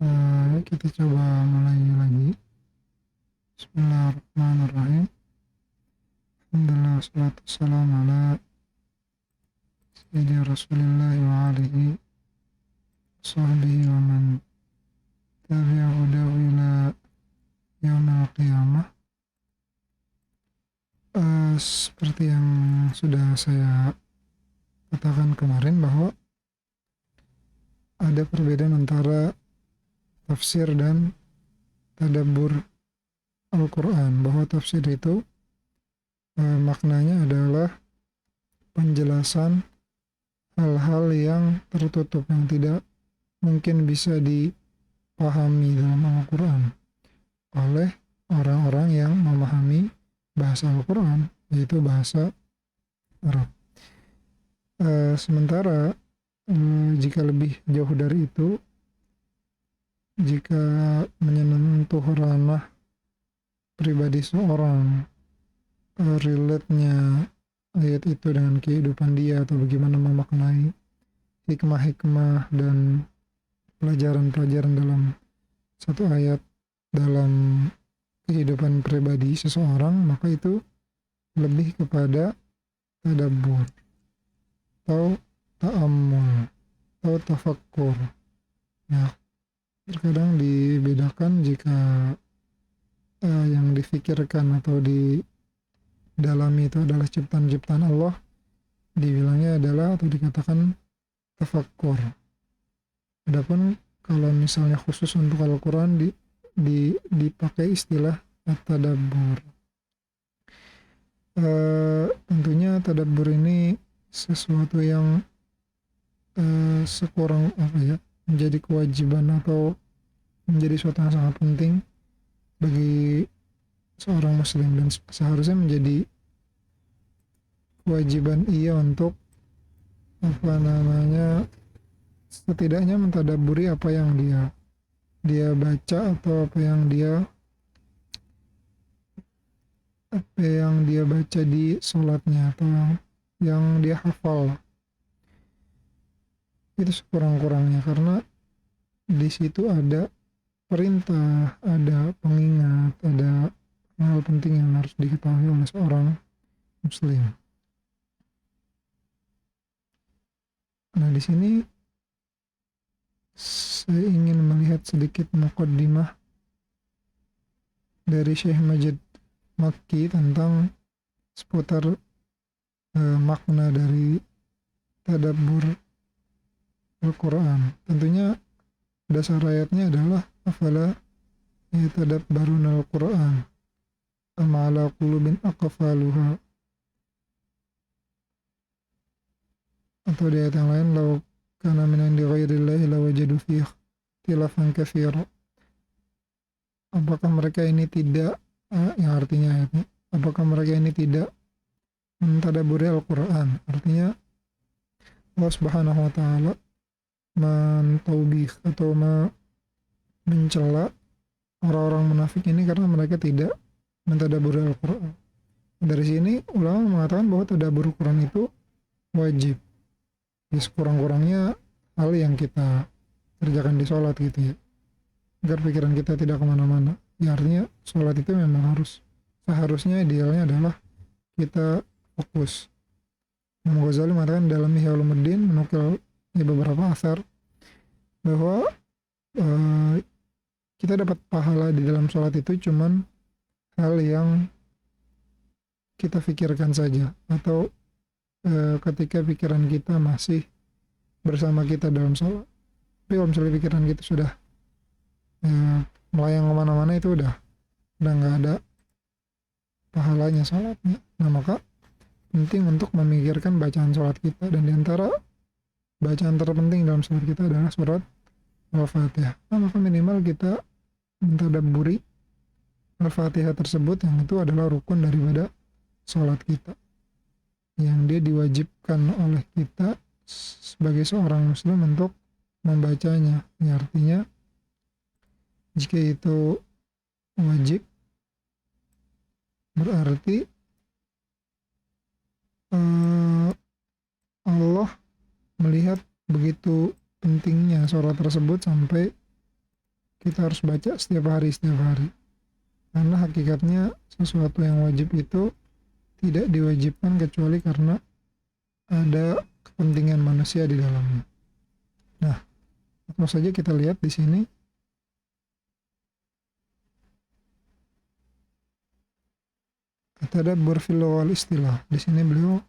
Kita coba mulai lagi. Bismillahirrahmanirrahim. Alhamdulillah wassalatu wassalamu ala sayyidi Rasulillah wa alihi sahbihi wa man tabi'a hudahu ila yaumil qiyamah. Seperti yang sudah saya katakan kemarin bahwa ada perbedaan antara tafsir dan tadabbur Al-Quran, bahwa tafsir itu maknanya adalah penjelasan hal-hal yang tertutup, yang tidak mungkin bisa dipahami dalam Al-Quran oleh orang-orang yang memahami bahasa Al-Quran, yaitu bahasa Arab. Sementara jika lebih jauh dari itu, jika menyentuh ranah pribadi seorang, relate-nya ayat itu dengan kehidupan dia atau bagaimana memaknai hikmah-hikmah dan pelajaran-pelajaran dalam satu ayat dalam kehidupan pribadi seseorang, maka itu lebih kepada tadabbur atau ta'ammul atau tafakkur. Ya, terkadang dibedakan jika yang difikirkan atau didalami itu adalah ciptaan-ciptaan Allah, dibilangnya adalah atau dikatakan tafakkur. Adapun kalau misalnya khusus untuk Al-Quran dipakai istilah at-tadabbur. Tentunya tadabbur ini sesuatu yang sekurang menjadi kewajiban atau menjadi sesuatu yang sangat penting bagi seorang muslim, dan seharusnya menjadi kewajiban ia untuk setidaknya mentadaburi apa yang dia baca atau apa yang dia baca di sholatnya atau yang dia hafal. Itu sekurang-kurangnya, karena di situ ada perintah, ada pengingat, ada hal penting yang harus diketahui oleh seorang muslim. Nah, di sini saya ingin melihat sedikit muqaddimah dari Syekh Majid Makki tentang seputar makna dari tadabbur Al-Quran. Tentunya dasar ayatnya adalah afala yatadabbaruna al-Quran am ala qulubin aqfaluha, atau di ayat yang lain law kana min indi ghairillahi lawajadu fihi ikhtilafan katsira. Apakah mereka ini tidak yang artinya ayatnya, apakah mereka ini tidak mentadabburi Al-Quran? Artinya Allah Subhanahu wa taala mentaubih atau mencela orang-orang munafik ini karena mereka tidak mentadabburi Al-Quran. Dari sini ulama mengatakan bahwa tadabbur Al-Quran itu wajib. Ya, sekurang-kurangnya hal yang kita kerjakan di sholat gitu ya, agar pikiran kita tidak kemana-mana. Ya, artinya sholat itu memang seharusnya idealnya adalah kita fokus. Imam Ghazali mengatakan dalam Ihya Ulumuddin, menukil di beberapa asar bahwa kita dapat pahala di dalam sholat itu cuman hal yang kita pikirkan saja, atau ketika pikiran kita masih bersama kita dalam sholat. Tapi kalau misalnya pikiran kita sudah melayang kemana-mana, itu udah nggak ada pahalanya sholatnya. Nah, maka penting untuk memikirkan bacaan sholat kita, dan diantara bacaan terpenting dalam sholat kita adalah surat Al-Fatihah. Nah, maka minimal kita mentadabburi Al-Fatihah tersebut, yang itu adalah rukun daripada sholat kita, yang dia diwajibkan oleh kita sebagai seorang muslim untuk membacanya. Ya, artinya jika itu wajib, berarti Allah melihat begitu pentingnya sholat tersebut sampai kita harus baca setiap hari, karena hakikatnya sesuatu yang wajib itu tidak diwajibkan kecuali karena ada kepentingan manusia di dalamnya. Nah, langsung saja kita lihat di sini. Tadabbur fil wal istilah. Di sini beliau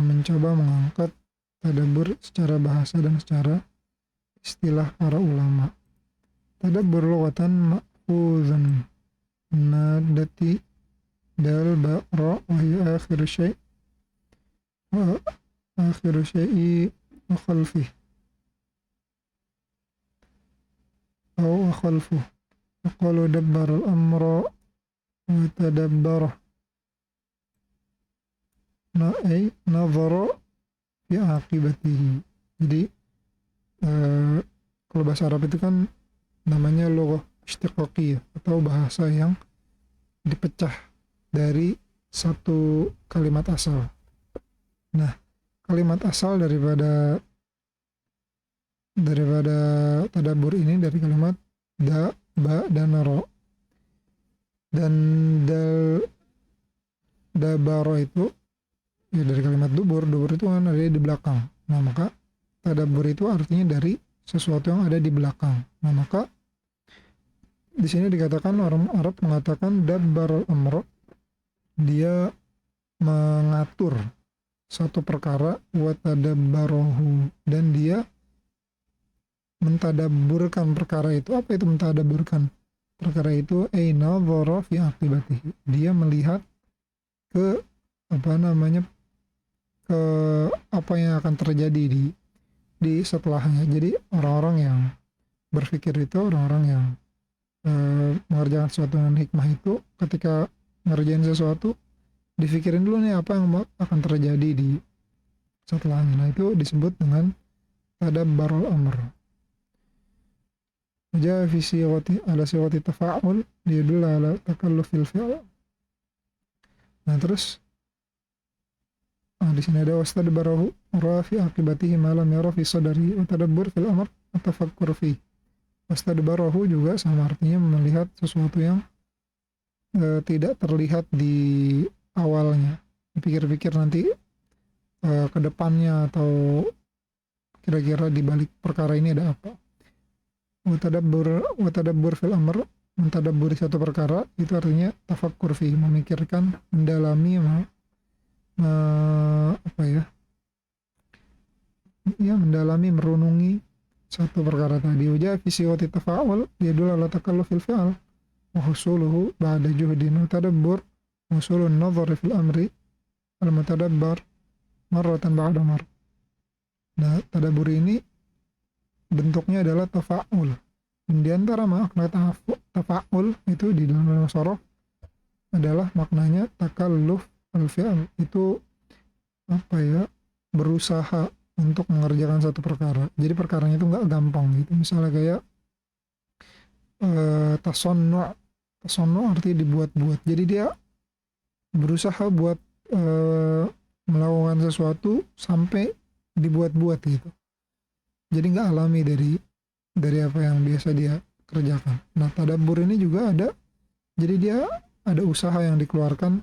mencoba mengangkat tadabbur secara bahasa dan secara istilah para ulama. Tadabbur lughatan ma'khuzun madati dal ba ra wa hiya akhiru syai'i wa khalfih aw khalfuh. Qalu dabbar al-amra wa tadabbara nazara fi aqibatihi. Jadi kalau bahasa Arab itu kan namanya lughah istiqaqiyah atau bahasa yang dipecah dari satu kalimat asal. Nah, kalimat asal daripada tadabbur ini dari kalimat da, ba, dan ro. Dan dabaro itu ya dari kalimat dubur itu kan ada di belakang. Nah, maka tadabbur itu artinya dari sesuatu yang ada di belakang. Nah, maka di sini dikatakan, orang Arab mengatakan dabbar al-amr, dia mengatur satu perkara, wa tadabbarahu, dan dia mentadabburkan perkara itu. Apa itu mentadabburkan perkara itu? Nazara fi aqibatihi, dia melihat ke ke apa yang akan terjadi di setelahnya. Jadi orang-orang yang berpikir itu, orang-orang yang mengerjakan sesuatu dengan hikmah itu, ketika ngerjain sesuatu dipikirin dulu nih apa yang akan terjadi di setelahnya. Nah, itu disebut dengan tadabbarul amr. Jaa fi sighati ala sighati tafa'ul liyadulla ala takallufil fi'l. Nah, terus di sini ada wastadbarahu ra fi aqibatihi ma lam yara fi sadri, wa tadabbur fil amr atafakkur fi. Wastadbarahu juga sama artinya melihat sesuatu yang tidak terlihat di awalnya. Dipikir-pikir nanti ke depannya, atau kira-kira di balik perkara ini ada apa. Wa tadabbur fil amr, mentadabburi satu perkara, itu artinya tafakkur fi, memikirkan, mendalami, mendalami, merenungi satu perkara tadi. Uja fi sighati tafa'ul yadullu ala takallufil fi'l wa husuluhu ba'da juhdin. Wa tadabbur husulun nadhar fil amri al mutadabbar marratan ba'da mar. Nah, tadabbur ini bentuknya adalah tafa'ul. Dan di antara makna tafa'ul itu di dalam sorof adalah maknanya takalluf al-fi'l, itu berusaha untuk mengerjakan satu perkara. Jadi perkaranya itu nggak gampang gitu. Misalnya kayak tasonnu artinya dibuat-buat. Jadi dia berusaha buat melakukan sesuatu sampai dibuat-buat gitu. Jadi nggak alami dari apa yang biasa dia kerjakan. Nah, tadabbur ini juga ada. Jadi dia ada usaha yang dikeluarkan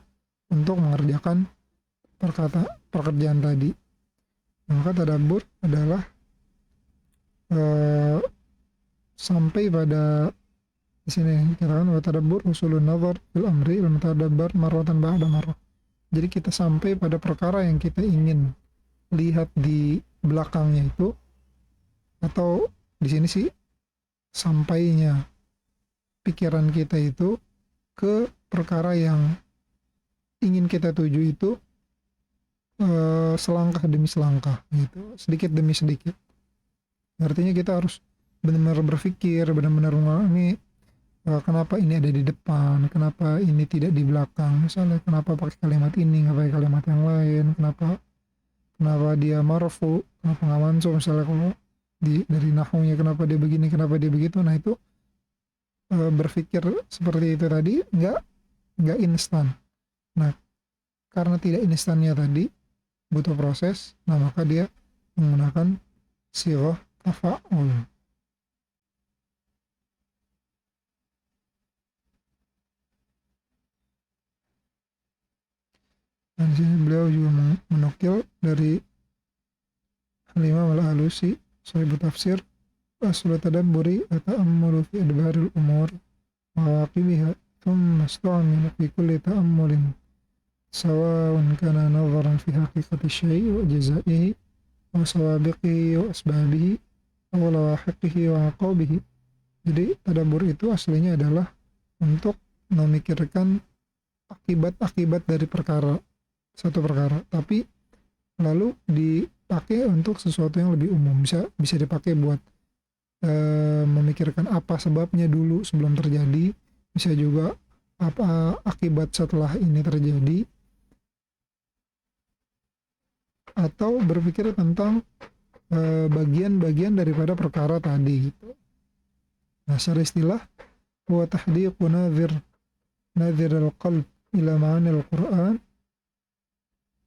untuk mengerjakan pekerjaan tadi. Maka tadabbur adalah sampai pada di sini katakan wa tadabbur usulun nazar fil amri al mutadabbar marratan ba'da marrah. Jadi kita sampai pada perkara yang kita ingin lihat di belakangnya itu, atau di sini sih sampainya pikiran kita itu ke perkara yang ingin kita tuju itu selangkah demi selangkah gitu, sedikit demi sedikit. Artinya kita harus benar-benar berpikir, benar-benar ini kenapa ini ada di depan, kenapa ini tidak di belakang, misalnya kenapa pakai kalimat ini nggak pakai kalimat yang lain, kenapa dia marfu, kenapa nggak mansub, misalnya kalau dari nahwunya kenapa dia begini, kenapa dia begitu. Nah, itu berpikir seperti itu tadi nggak instan. Nah, karena tidak instannya tadi, butuh proses, nah maka dia menggunakan sighah tafa'ul. Dan di sini beliau juga menukil dari Al-Imam Al-Alusi, Sahibul Tafsir, Aslu tadabburi ata'ammulu fi adbaril umur wa waqibiha thumma istu'amila fi kulli ta'ammulin sawa'un kana nazaran fi haqiqati syai' wa jazaihi wa sawabiqihi wa asbabihi wa lawahiqihi wa aqabihi. Jadi tadabbur itu aslinya adalah untuk memikirkan akibat-akibat dari satu perkara, tapi lalu dipakai untuk sesuatu yang lebih umum. Bisa dipakai buat memikirkan apa sebabnya dulu sebelum terjadi, bisa juga apa akibat setelah ini terjadi, atau berpikir tentang bagian-bagian daripada perkara tadi gitu. Nah, secara istilah huwa tahdiqu nadhir al-qalb ila ma'ani al-Qur'an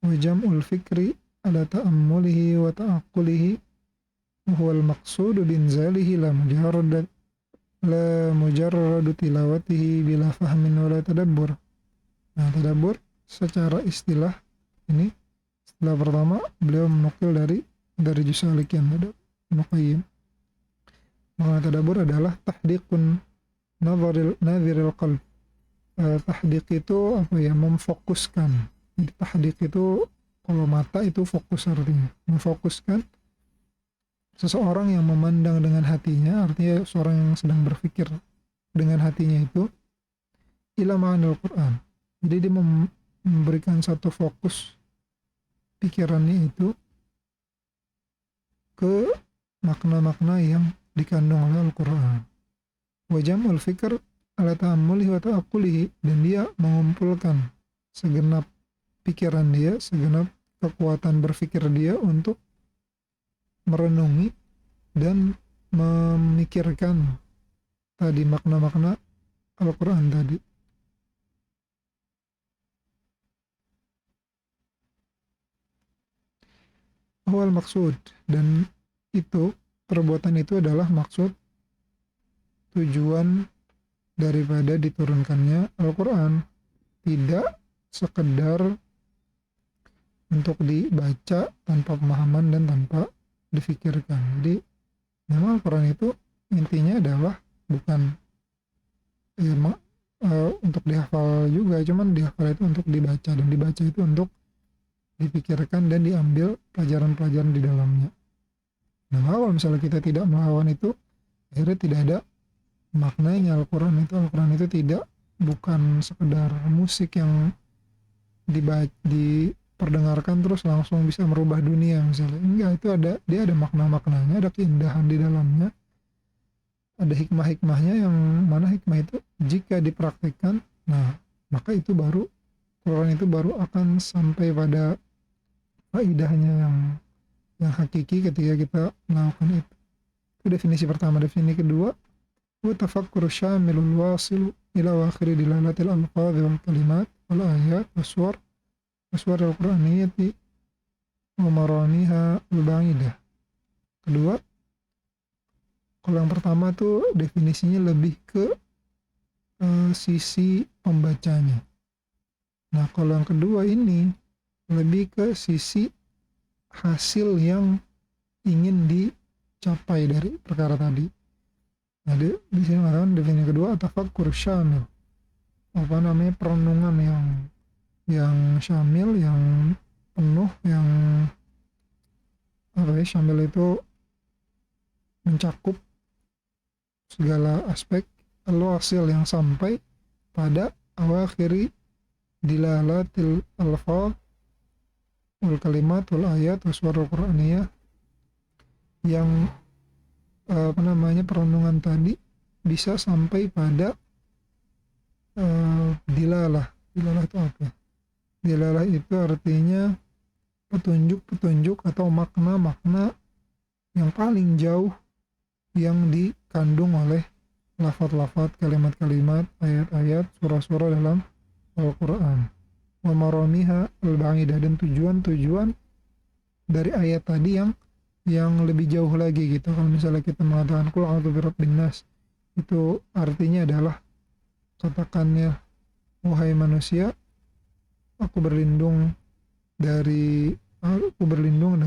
wa jam'ul fikri ala ta'ammulihi wa ta'aqqulihi huwa al-maqsudu binzalihi la mujarradu tilawatihi bila fahmin wa la tadabbur. Nah, tadabbur secara istilah ini, istilah pertama beliau menukil dari Jusalikian Muqayyim. Makna tadabbur adalah tahdiqun nadhiril qalb. Tahdiq itu apa ya, memfokuskan. Jadi tahdiq itu kalau mata itu fokus, artinya memfokuskan seseorang yang memandang dengan hatinya, artinya seorang yang sedang berpikir dengan hatinya itu ila ma'anil Qur'an. Jadi dia memberikan satu fokus pikirannya itu ke makna-makna yang dikandung oleh Al-Qur'an. Wa jam'ul fikr ala ta'ammulihi wa ta'aqqulihi, dan dia mengumpulkan segenap pikiran dia, segenap kekuatan berpikir dia untuk merenungi dan memikirkan tadi makna-makna Al-Quran tadi. Awal maksud, dan itu perbuatan itu adalah maksud tujuan daripada diturunkannya Al-Quran, tidak sekedar untuk dibaca tanpa pemahaman dan tanpa difikirkan. Jadi memang Al-Quran itu intinya adalah bukan untuk dihafal juga, cuman dihafal itu untuk dibaca, dan dibaca itu untuk dipikirkan dan diambil pelajaran-pelajaran di dalamnya. Nah, kalau misalnya kita tidak melawan itu, akhirnya tidak ada maknanya Al-Quran itu bukan sekedar musik yang diperdengarkan terus langsung bisa merubah dunia misalnya. Enggak, itu dia ada makna-maknanya, ada keindahan di dalamnya, ada hikmah-hikmahnya, yang mana hikmah itu jika dipraktikkan, nah maka itu baru Quran itu baru akan sampai pada faidahnya yang hakiki ketika kita melakukan itu. Itu definisi pertama. Definisi kedua, wa tafakkuru syamilul wasilu ila akhiri dilalatil alfadhi wal kalimat wal ayat waswar al-Qur'aniyati wa maraniha al-ba'idah. Kedua, kalau yang pertama tuh definisinya lebih ke sisi pembacanya. Nah, kalau yang kedua ini lebih ke sisi hasil yang ingin dicapai dari perkara tadi. Nah, di sini mengatakan definisi kedua, tafakkur syamil, perenungan yang syamil, yang penuh, yang syamil itu mencakup segala aspek, hasil yang sampai pada awakhiri dilalatil alfaz wal kalimat wal ayat waswarul Qur'aniyah, yang perenungan tadi bisa sampai pada dilalah. Dilalah itu apa? Dilalah itu artinya petunjuk-petunjuk atau makna-makna yang paling jauh yang dikandung oleh lafaz-lafaz, kalimat-kalimat, ayat-ayat, surah-surah dalam Al-Quran. Wa maramiha al-ba'idah, dan tujuan-tujuan dari ayat tadi yang lebih jauh lagi gitu. Kalau misalnya kita mengatakan qul a'udzu birabbin nas, itu artinya adalah katakannya wahai manusia, aku berlindung dari aku berlindung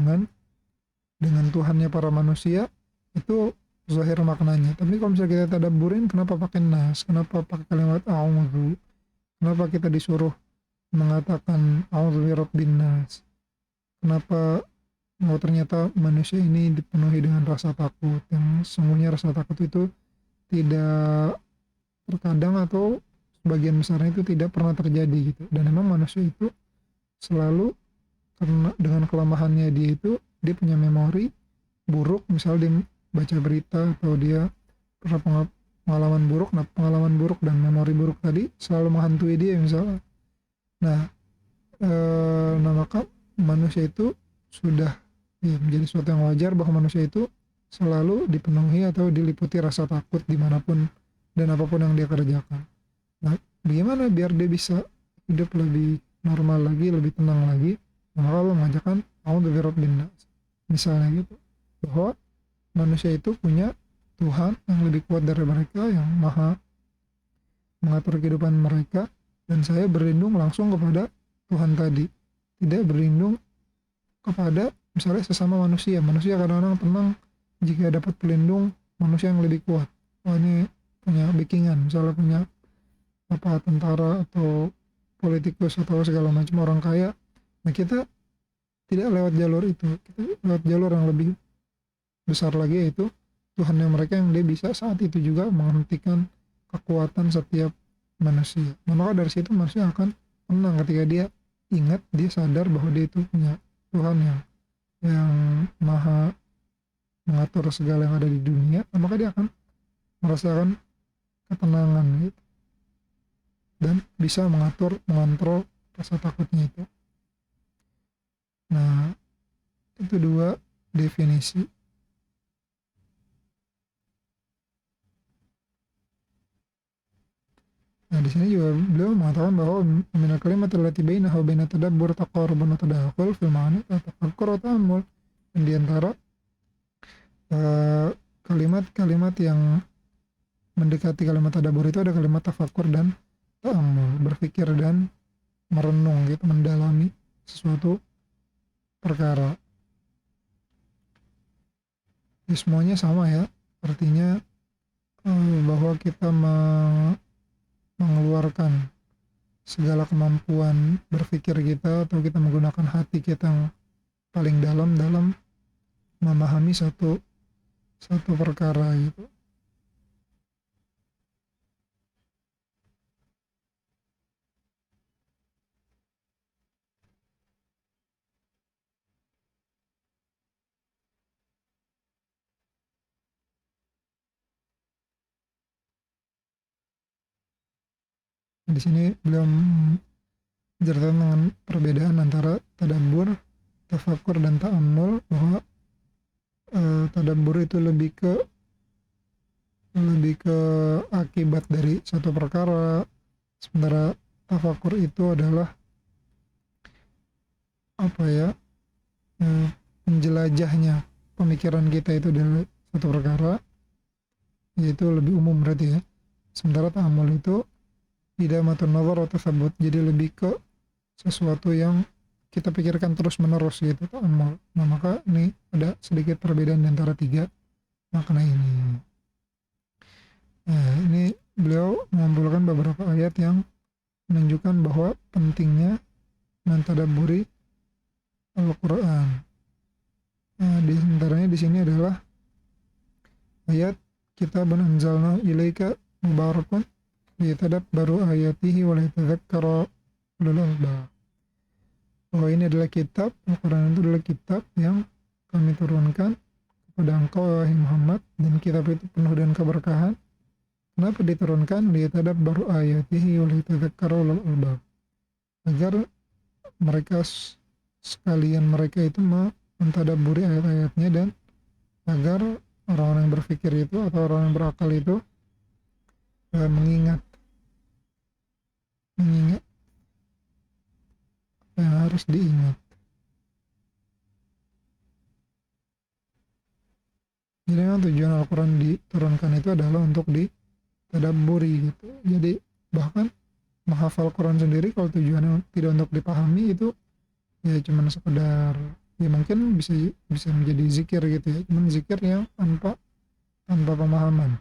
dengan Tuhannya para manusia, itu zahir maknanya. Tapi kalau misalnya kita tadabburin, kenapa pakai nas, kenapa pakai kalimat a'udzu, kenapa kita disuruh mengatakan a'udzu birabbin nas, kenapa ternyata manusia ini dipenuhi dengan rasa takut, yang sungguhnya rasa takut itu tidak, terkadang atau sebagian besarnya itu tidak pernah terjadi gitu. Dan memang manusia itu selalu, karena dengan kelemahannya dia itu, dia punya memori buruk, misal dia baca berita atau dia pernah pengalaman buruk. Nah, pengalaman buruk dan memori buruk tadi selalu menghantui dia misalnya. Nah, maka manusia itu sudah, ya, menjadi sesuatu yang wajar bahwa manusia itu selalu dipenuhi atau diliputi rasa takut dimanapun dan apapun yang dia kerjakan. Nah, bagaimana biar dia bisa hidup lebih normal lagi, lebih tenang lagi? Maka Allah mengajarkan a'udzu birabbin nas. Misalnya gitu, bahwa manusia itu punya Tuhan yang lebih kuat dari mereka, yang maha mengatur kehidupan mereka, dan saya berlindung langsung kepada Tuhan tadi, tidak berlindung kepada misalnya sesama manusia. Manusia kadang-kadang tenang jika dapat pelindung manusia yang lebih kuat. Oh, ini punya backingan, misalnya punya apa, tentara atau politikus atau segala macam orang kaya. Nah, kita tidak lewat jalur itu, kita lewat jalur yang lebih besar lagi, yaitu Tuhan yang mereka, yang dia bisa saat itu juga menghentikan kekuatan setiap manusia. Maka dari situ manusia akan tenang ketika dia ingat, dia sadar bahwa dia itu punya Tuhan yang maha mengatur segala yang ada di dunia. Maka dia akan merasakan ketenangan gitu, dan bisa mengontrol rasa takutnya itu. Nah, itu dua definisi. Nah, di sini juga beliau mengatakan bahwa min al-kalimat allati bainaha wa baina tadabbur taqarrubun wa tadakhul fil ma'ani wa tafakkur wa ta'ammul. Dan di antara kalimat-kalimat yang mendekati kalimat tadabbur itu ada kalimat tafakkur dan ta'ammul, berpikir dan merenung gitu, mendalami sesuatu perkara. Jadi semuanya sama ya, artinya bahwa kita mengeluarkan segala kemampuan berpikir kita, atau kita menggunakan hati kita yang paling dalam memahami satu perkara gitu. Di sini beliau menjelaskan dengan perbedaan antara tadabbur, tafakur, dan ta'ammul, bahwa tadabbur itu lebih ke akibat dari satu perkara, sementara tafakur itu adalah apa ya, menjelajahnya pemikiran kita itu dari satu perkara, yaitu lebih umum berarti ya. Sementara ta'ammul itu idamatun nazar atau tasabut, jadi lebih ke sesuatu yang kita pikirkan terus menerus gitu, ta'ammul. Nah, maka ini ada sedikit perbedaan antara tiga makna ini. Nah, ini beliau mengumpulkan beberapa ayat yang menunjukkan bahwa pentingnya mentadabburi Al-Quran. Nah, di antaranya di sini adalah ayat kitabun anzalna ilaika mubarakun liyatadabbaru ayatihi wa liyatadzakkara ulul albab. Bahwa ini adalah kitab, Al-Quran itu adalah kitab yang kami turunkan kepada engkau wahai Muhammad, dan kitab itu penuh dengan keberkahan. Kenapa diturunkan? Liyatadabbaru ayatihi wa liyatadzakkara ulul albab, agar mereka sekalian mereka itu mentadabburi ayat-ayatnya, dan agar orang-orang yang berpikir itu atau orang yang berakal itu mengingat apa yang harus diingat. Jadi memang tujuan Al-Quran diturunkan itu adalah untuk ditadabburi gitu. Jadi bahkan menghafal Quran sendiri kalau tujuannya tidak untuk dipahami itu ya cuman sekedar ya mungkin bisa bisa menjadi zikir gitu ya, cuman zikir yang tanpa tanpa pemahaman,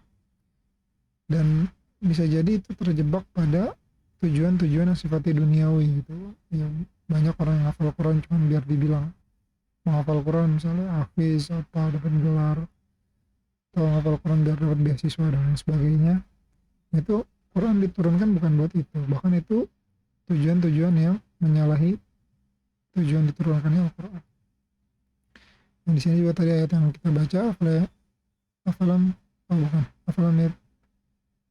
dan bisa jadi itu terjebak pada tujuan-tujuan yang sifatnya duniawi gitu ya. Banyak orang yang hafal Quran cuma biar dibilang menghafal Quran, misalnya hafiz apa dapat gelar, atau menghafal Quran biar dapat beasiswa dan lain sebagainya. Itu Quran diturunkan bukan buat itu, bahkan itu tujuan-tujuan yang menyalahi tujuan diturunkannya Al-Quran. Nah, di sini juga tadi ayat yang kita baca, afalam oh bukan afalam yad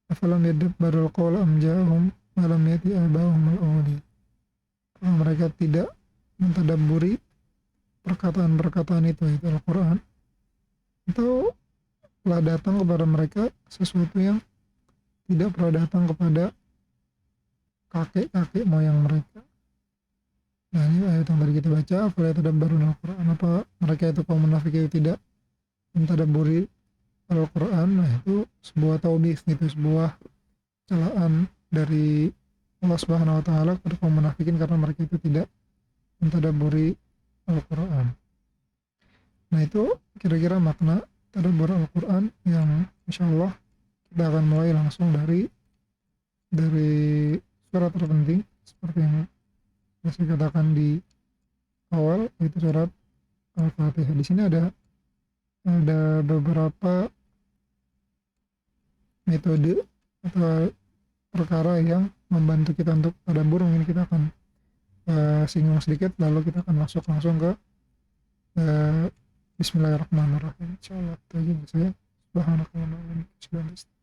afalam yadabbarul qawla am ja'ahum ma lam yati abahum al-awwalin. Mereka tidak mentadabburi perkataan-perkataan itu Al-Quran, atau telah datang kepada mereka sesuatu yang tidak pernah datang kepada kakek-kakek moyang mereka. Nah, ini ayat yang tadi kita baca, afala yatadabbaruna al-Quran, apa mereka itu kaum munafik itu tidak mentadabburi Al-Quran. Nah, itu sebuah taubih, itu sebuah celaan dari Allah Subhanahu wa taala kepada kaum munafikin karena mereka itu tidak mentadabburi Al-Quran. Nah, itu kira-kira makna tadabbur Al-Quran yang insyaallah kita akan mulai langsung dari surat terpenting seperti yang saya katakan di awal, yaitu surat Al-Fatihah. Di sini ada beberapa metode atau perkara yang membantu kita untuk tadabbur. Mungkin kita akan singgung sedikit, lalu kita akan masuk langsung ke Bismillahirrahmanirrahim. Insyaallah. Itu aja saya. Subhanakallahumma wa bihamdika